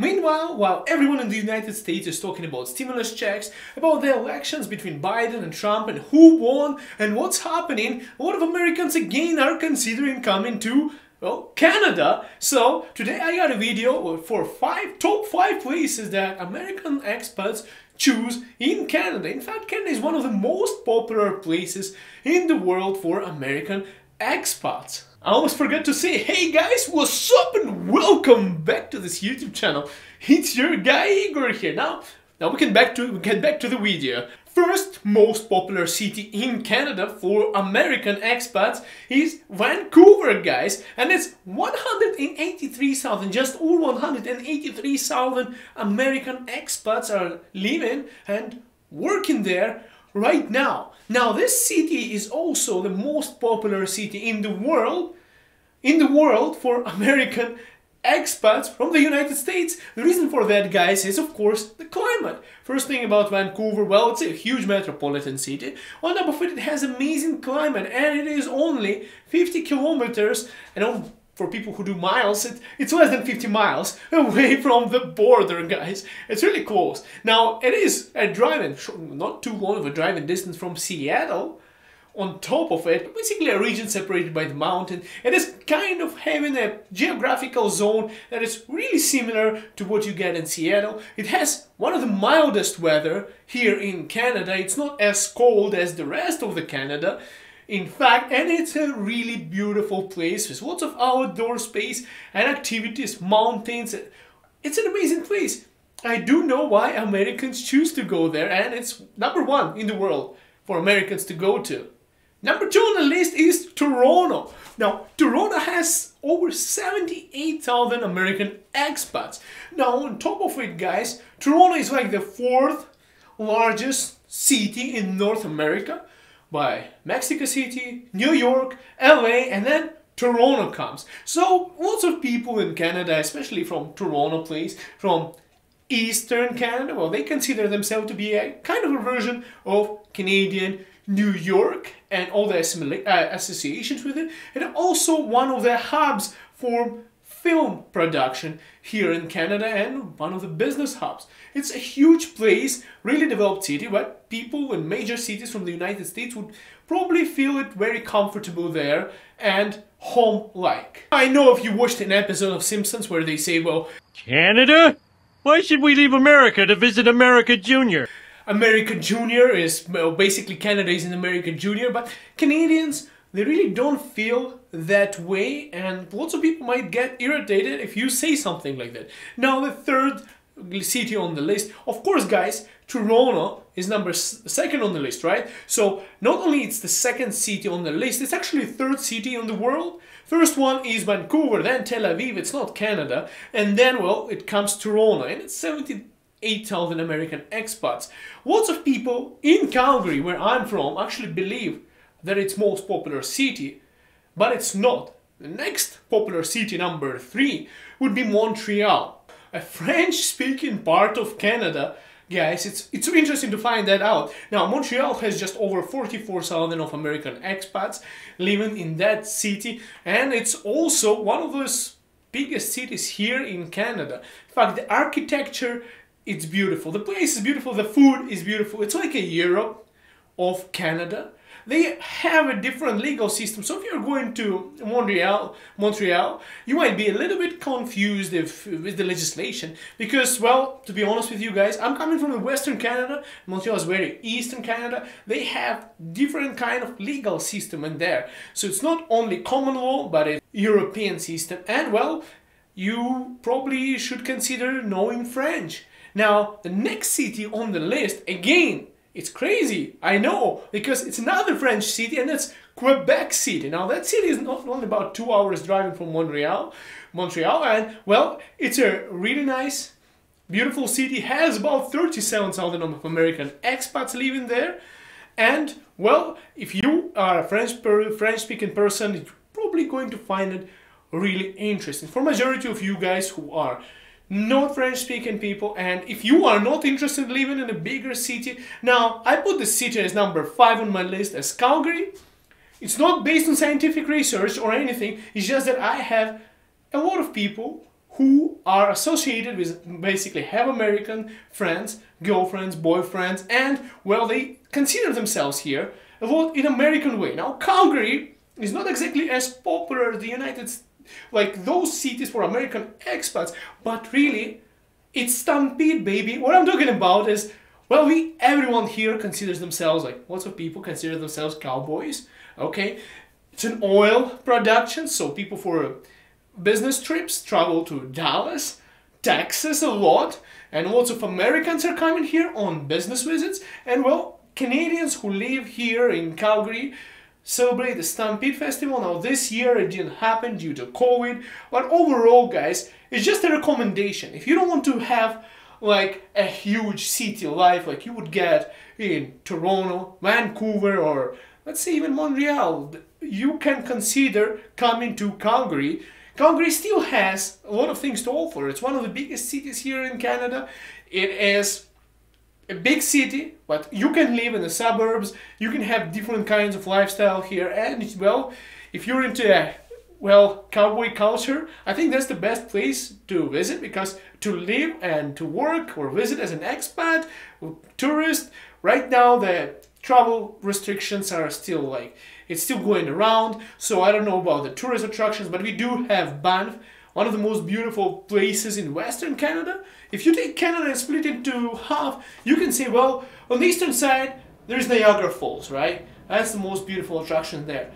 Meanwhile, while everyone in the United States is talking about stimulus checks, about the elections between Biden and Trump and who won and what's happening, a lot of Americans again are considering coming to, well, Canada. So today I got a video for top 5 places that American expats choose in Canada. In fact, Canada is one of the most popular places in the world for American expats. I almost forgot to say, hey guys, what's up and welcome back to this YouTube channel. It's your guy Igor here. Now we get back to the video. First most popular city in Canada for American expats is Vancouver, guys, and it's 183,000, just over 183,000 American expats are living and working there right now. Now this city is also the most popular city in the world for American expats from the United States. The reason for that, guys, is of course the climate. First thing about Vancouver, well, it's a huge metropolitan city. On top of it, it has amazing climate and it is only 50 kilometers, and for people who do miles, it's less than 50 miles away from the border, guys. It's really close. Now, it is a driving, not too long of a driving distance from Seattle. On top of it, basically a region separated by the mountain. It is kind of having a geographical zone that is really similar to what you get in Seattle. It has one of the mildest weather here in Canada. It's not as cold as the rest of the Canada. In fact, and it's a really beautiful place with lots of outdoor space and activities, mountains. It's an amazing place. I do know why Americans choose to go there, and it's #1 in the world for Americans to go to. #2 on the list is Toronto. Now, Toronto has over 78,000 American expats. Now, on top of it, guys, Toronto is like the 4th largest city in North America, by Mexico City, New York, LA, and then Toronto comes. So lots of people in Canada, especially from Toronto place, from Eastern Canada, well, they consider themselves to be a kind of a version of Canadian New York and all the associations with it, and also one of the hubs for film production here in Canada and one of the business hubs. It's a huge place, really developed city, but people in major cities from the United States would probably feel it very comfortable there and home-like. I know if you watched an episode of Simpsons where they say, well, Canada? Why should we leave America to visit America Junior? America Junior is, well, basically Canada is an America Junior, but Canadians, they really don't feel that way, and lots of people might get irritated if you say something like that. Now, the third city on the list, of course, guys, Toronto is #2 on the list, right? So not only it's the 2nd city on the list, it's actually the 3rd city in the world. First one is Vancouver, then Tel Aviv, it's not Canada, and then, well, it comes Toronto, and it's 78,000 American expats. Lots of people in Calgary, where I'm from, actually believe that it's most popular city, but it's not. The next popular city, #3, would be Montreal, a French-speaking part of Canada. Guys, it's interesting to find that out. Now, Montreal has just over 44,000 of American expats living in that city, and it's also one of those biggest cities here in Canada. In fact, the architecture, it's beautiful. The place is beautiful. The food is beautiful. It's like a Europe of Canada. They have a different legal system. So if you're going to Montreal, you might be a little bit confused with the legislation because, well, to be honest with you guys, I'm coming from the Western Canada. Montreal is very Eastern Canada. They have different kind of legal system in there. So it's not only common law, but a European system. And, well, you probably should consider knowing French. Now, the next city on the list, again, it's crazy, I know, because it's another French city, and that's Quebec City. Now, that city is not only about 2 hours driving from Montreal, and, well, it's a really nice, beautiful city, has about 37,000 of American expats living there, and, well, if you are a French-speaking person, you're probably going to find it really interesting. For majority of you guys who are not French-speaking people, and if you are not interested in living in a bigger city, now I put the city as #5 on my list as Calgary. It's not based on scientific research or anything, it's just that I have a lot of people who are associated with basically have American friends, girlfriends, boyfriends, and well, they consider themselves here a lot in American way. Now, Calgary is not exactly as popular as the United States, like those cities for American expats, but really, it's stampede, baby. What I'm talking about is, well, everyone here considers themselves, like lots of people consider themselves cowboys, okay? It's an oil production, so people for business trips travel to Dallas, Texas a lot, and lots of Americans are coming here on business visits, and well, Canadians who live here in Calgary celebrate the Stampede Festival. Now this year it didn't happen due to COVID, but overall, guys, it's just a recommendation. If you don't want to have like a huge city life like you would get in Toronto, Vancouver, or let's say even Montreal, you can consider coming to Calgary. Calgary still has a lot of things to offer. It's one of the biggest cities here in Canada. It is a big city, but you can live in the suburbs, you can have different kinds of lifestyle here, and well, if you're into well, cowboy culture, I think that's the best place to visit, because to live and to work or visit as an expat, tourist, right now the travel restrictions are still like, it's still going around, so I don't know about the tourist attractions, but we do have Banff, one of the most beautiful places in Western Canada. If you take Canada and split it into half, you can say, well, on the eastern side, there's Niagara Falls, right? That's the most beautiful attraction there.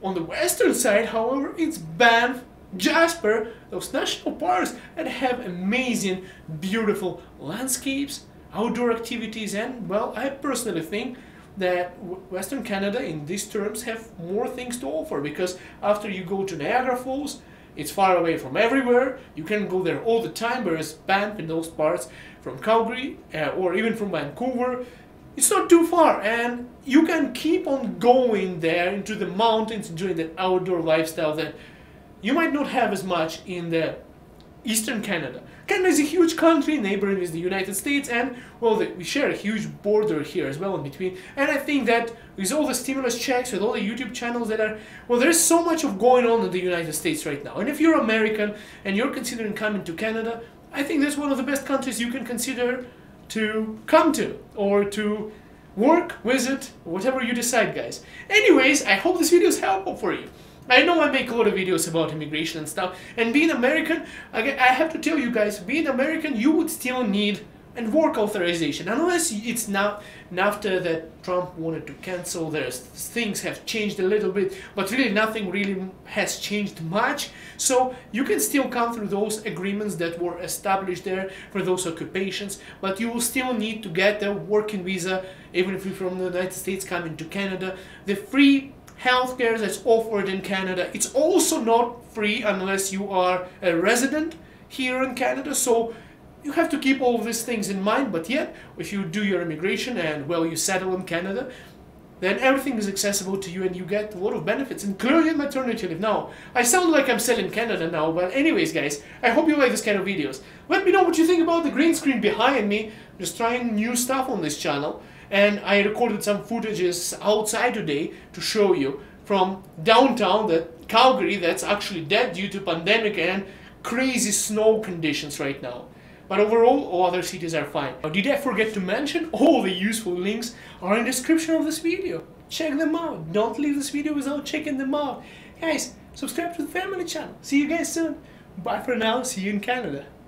On the western side, however, it's Banff, Jasper, those national parks that have amazing, beautiful landscapes, outdoor activities, and, well, I personally think that Western Canada in these terms have more things to offer, because after you go to Niagara Falls, it's far away from everywhere, you can go there all the time, whereas Banff in those parts from Calgary or even from Vancouver, it's not too far, and you can keep on going there into the mountains, enjoying that outdoor lifestyle that you might not have as much in the Eastern Canada. Canada is a huge country, neighboring with the United States, and well, we share a huge border here as well in between. And I think that with all the stimulus checks, with all the YouTube channels that are, well, there's so much of going on in the United States right now. And if you're American and you're considering coming to Canada, I think that's one of the best countries you can consider to come to, or to work, visit, whatever you decide, guys. Anyways, I hope this video is helpful for you. I know I make a lot of videos about immigration and stuff, and being American, I have to tell you guys, being American, you would still need a work authorization, unless it's not NAFTA that Trump wanted to cancel. Things have changed a little bit, but really nothing really has changed much, so you can still come through those agreements that were established there for those occupations, but you will still need to get a working visa, even if you're from the United States coming to Canada. The free healthcare that's offered in Canada, it's also not free unless you are a resident here in Canada, so you have to keep all of these things in mind. But yet, if you do your immigration and, well, you settle in Canada, then everything is accessible to you and you get a lot of benefits, including maternity leave. Now, I sound like I'm selling Canada now, but anyways, guys, I hope you like this kind of videos. Let me know what you think about the green screen behind me. Just trying new stuff on this channel. And I recorded some footages outside today to show you from downtown, that Calgary, that's actually dead due to pandemic and crazy snow conditions right now. But overall, all other cities are fine. Now, did I forget to mention all the useful links are in the description of this video. Check them out. Don't leave this video without checking them out. Guys, subscribe to the family channel. See you guys soon. Bye for now. See you in Canada.